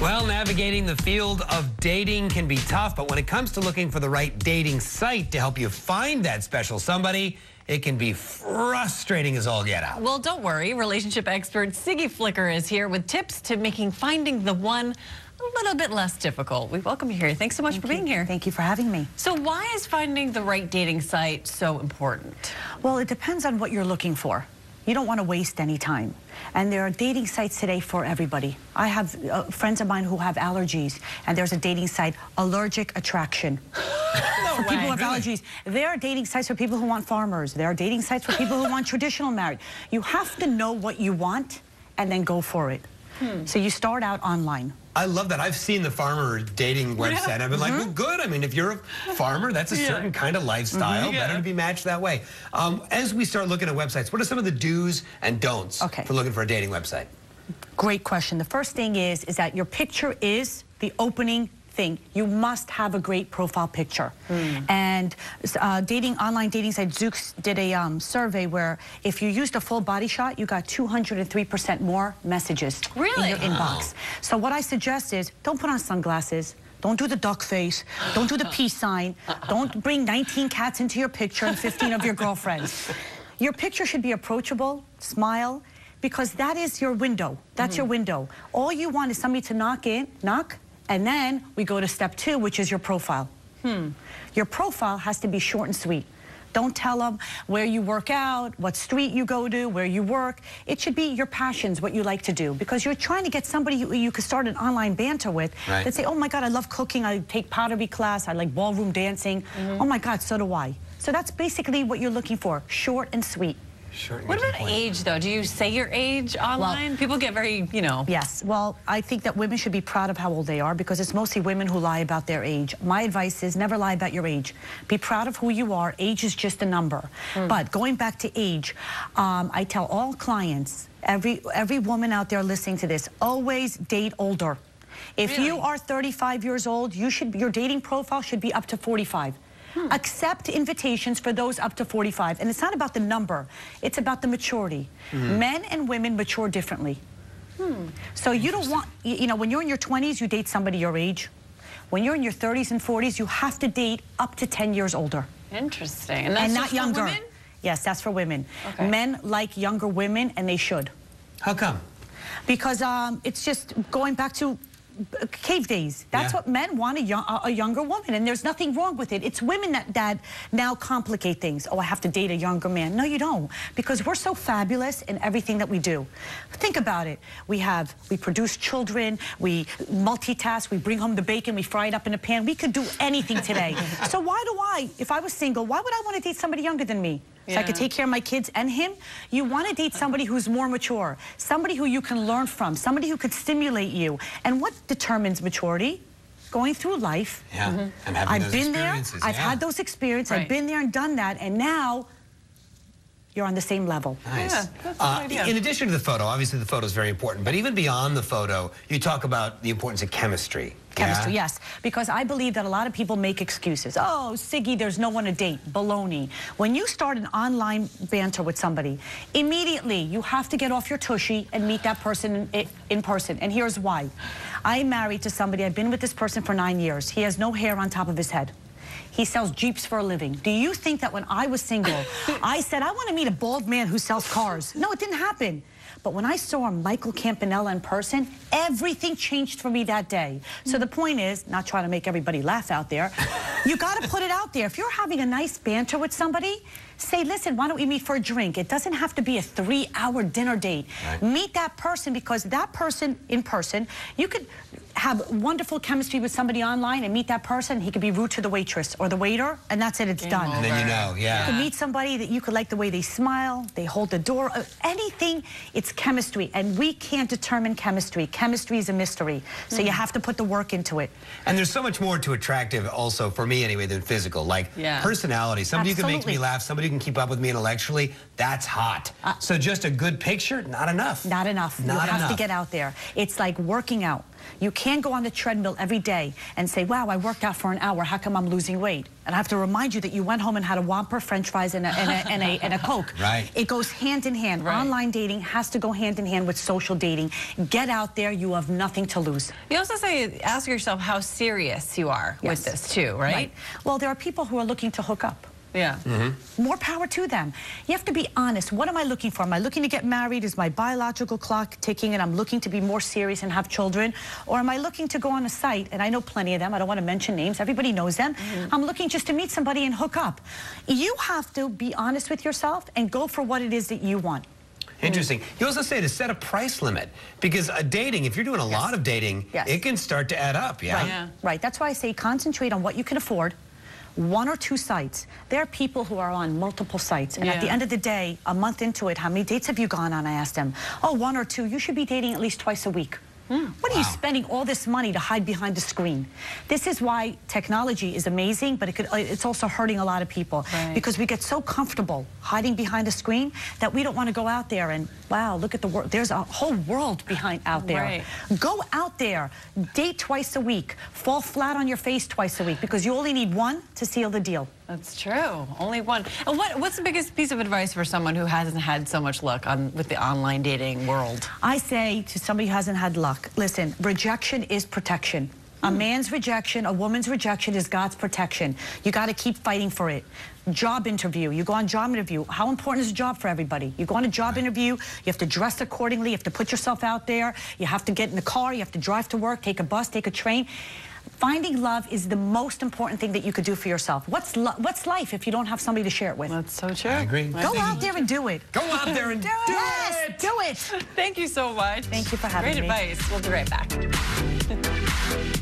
Well, navigating the field of dating can be tough, but when it comes to looking for the right dating site to help you find that special somebody, it can be frustrating as all get out. Well, don't worry. Relationship expert Siggy is here with tips to making finding the one a little bit less difficult. We welcome you here. Thanks so much for being here. Thank you for having me. So why is finding the right dating site so important? Well, it depends on what you're looking for. You don't want to waste any time. And there are dating sites today for everybody. I have friends of mine who have allergies, and there's a dating site, Allergic Attraction. For people who have allergies. There are dating sites for people who want farmers. There are dating sites for people who want traditional marriage. You have to know what you want and then go for it. So you start out online. I love that. I've seen the farmer dating website. I've been like, well, good. I mean, if you're a farmer, that's a certain kind of lifestyle. Better to be matched that way. As we start looking at websites, what are some of the do's and don'ts for looking for a dating website? Great question. The first thing is that your picture is the opening thing. You must have a great profile picture. And online dating site Zooks did a survey where if you used a full body shot, you got 203% more messages in your inbox. So what I suggest is don't put on sunglasses. Don't do the duck face. Don't do the peace sign. Don't bring 19 cats into your picture and 15 of your girlfriends. Your picture should be approachable, smile, because that is your window. That's your window. All you want is somebody to knock, and then we go to step 2, which is your profile. Your profile has to be short and sweet. Don't tell them where you work out, what street you go to, where you work. It should be your passions, what you like to do, because you're trying to get somebody you could start an online banter with that say, oh my God, I love cooking, I take pottery class, I like ballroom dancing. Oh my God, so do I. So that's basically what you're looking for, short and sweet. What about age, though? Do you say your age online? Well, people get very, Yes. Well, I think that women should be proud of how old they are because it's mostly women who lie about their age. My advice is never lie about your age. Be proud of who you are. Age is just a number. But going back to age, I tell all clients, every woman out there listening to this, always date older. If you are 35 years old, your dating profile should be up to 45. Accept invitations for those up to 45. And it's not about the number. It's about the maturity. Men and women mature differently. So you don't want, when you're in your 20s, you date somebody your age. When you're in your 30s and 40s, you have to date up to 10 years older. Interesting. And that's not younger. For women? Yes, that's for women. Men like younger women, and they should. How come? Because it's just going back to cave days. That's what men want, a younger woman, and there's nothing wrong with it. It's women that now complicate things. Oh, I have to date a younger man. No, you don't, because we're so fabulous in everything that we do. Think about it. We produce children, we multitask, we bring home the bacon, we fry it up in a pan. We could do anything today. So if I was single, why would I want to date somebody younger than me? So I could take care of my kids and him. You want to date somebody who's more mature, somebody who you can learn from, somebody who could stimulate you. And what determines maturity? Going through life. And having those experiences. I've had those experiences. I've been there and done that, and now you're on the same level. Nice. In addition to the photo, obviously the photo is very important, but even beyond the photo, you talk about the importance of chemistry. Chemistry, yes. Because I believe that a lot of people make excuses. Oh, Siggy, there's no one to date. Baloney. When you start an online banter with somebody, immediately you have to get off your tushy and meet that person in person. And here's why. I'm married to somebody. I've been with this person for 9 years. He has no hair on top of his head. He sells Jeeps for a living. Do you think that when I was single, I said, I want to meet a bald man who sells cars? No, it didn't happen. But when I saw Michael Campanella in person, everything changed for me that day. So the point is, not trying to make everybody laugh out there, you got to put it out there. If you're having a nice banter with somebody, say, listen, why don't we meet for a drink? It doesn't have to be a 3-hour dinner date. Meet that person, because that person in person, you could have wonderful chemistry with somebody online and meet that person. He could be rude to the waitress or the waiter, and that's it, it's done. And then you know, You could meet somebody that you could like the way they smile, they hold the door, anything, it's chemistry. And we can't determine chemistry. Chemistry is a mystery. So you have to put the work into it. And there's so much more to attractive also, for me anyway, than physical. Like personality. Somebody who can make me laugh, somebody who can keep up with me intellectually, that's hot. So just a good picture, not enough. Not enough. You have to get out there. It's like working out. You can't go on the treadmill every day and say, wow, I worked out for an hour. How come I'm losing weight? And I have to remind you that you went home and had a Whopper, French fries, and a Coke. Right. It goes hand in hand. Right. Online dating has to go hand in hand with social dating. Get out there. You have nothing to lose. You also say, ask yourself how serious you are with this too, right? Well, there are people who are looking to hook up. Yeah. More power to them. You have to be honest. What am I looking for? Am I looking to get married? Is my biological clock ticking and I'm looking to be more serious and have children? Or am I looking to go on a site, and I know plenty of them, I don't want to mention names, everybody knows them. I'm looking just to meet somebody and hook up. You have to be honest with yourself and go for what it is that you want. Interesting. You also say to set a price limit, because dating, if you're doing a lot of dating, it can start to add up, Right. That's why I say concentrate on what you can afford. 1 or 2 sites. There are people who are on multiple sites, and at the end of the day, a month into it, how many dates have you gone on? I asked them. Oh, 1 or 2. You should be dating at least twice a week. What are you spending all this money to hide behind the screen? This is why technology is amazing, but it's also hurting a lot of people because we get so comfortable hiding behind the screen that we don't want to go out there and, wow, look at the world. There's a whole world out there. Go out there, date twice a week, fall flat on your face twice a week, because you only need 1 to seal the deal. That's true. Only 1. And what's the biggest piece of advice for someone who hasn't had so much luck with the online dating world? I say to somebody who hasn't had luck, listen, rejection is protection. A man's rejection, a woman's rejection is God's protection. You got to keep fighting for it. Job interview. You go on job interview. How important is a job for everybody? You go on a job interview, you have to dress accordingly, you have to put yourself out there, you have to get in the car, you have to drive to work, take a bus, take a train. Finding love is the most important thing that you could do for yourself. What's life if you don't have somebody to share it with? That's so true. I agree. Go out there and do it. Go out there and do it. Yes, do it. Thank you so much. Thank you for having me. Great advice. We'll be right back.